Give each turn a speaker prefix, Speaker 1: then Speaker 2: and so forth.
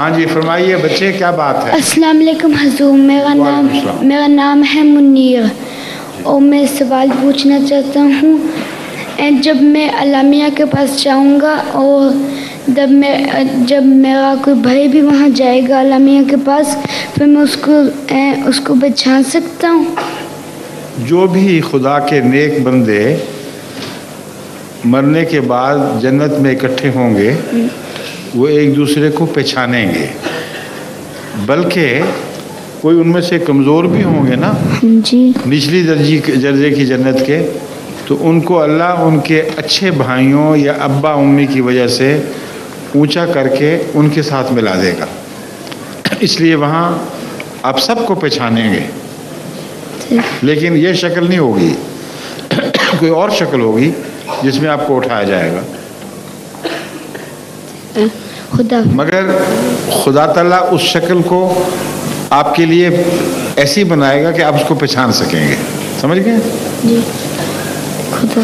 Speaker 1: ہاں جی فرمائیے بچے کیا بات ہے؟
Speaker 2: السلام علیکم حضور، میرا نام ہے منیر اور میں سوال پوچھنا چاہتا ہوں. جب میں اللہ میاں کے پاس جاؤں گا اور جب میرا کوئی بھائی بھی وہاں جائے گا اللہ میاں کے پاس، پھر میں اس کو پہچان سکتا ہوں؟
Speaker 1: جو بھی خدا کے نیک بندے مرنے کے بعد جنت میں اکٹھے ہوں گے وہ ایک دوسرے کو پہچانیں گے، بلکہ کوئی ان میں سے کمزور بھی ہوں گے نا
Speaker 2: جی
Speaker 1: نچلی درجے کی جنت کے، تو ان کو اللہ ان کے اچھے بھائیوں یا ابا امی کی وجہ سے اونچا کر کے ان کے ساتھ ملا دے گا. اس لیے وہاں آپ سب کو پہچانیں گے، لیکن یہ شکل نہیں ہوگی، کوئی اور شکل ہوگی جس میں آپ کو اٹھایا جائے گا. مگر خدا تعالیٰ اس شکل کو آپ کے لیے ایسی بنائے گا کہ آپ اس کو پہچان سکیں گے. سمجھ گئے؟
Speaker 2: جی. خدا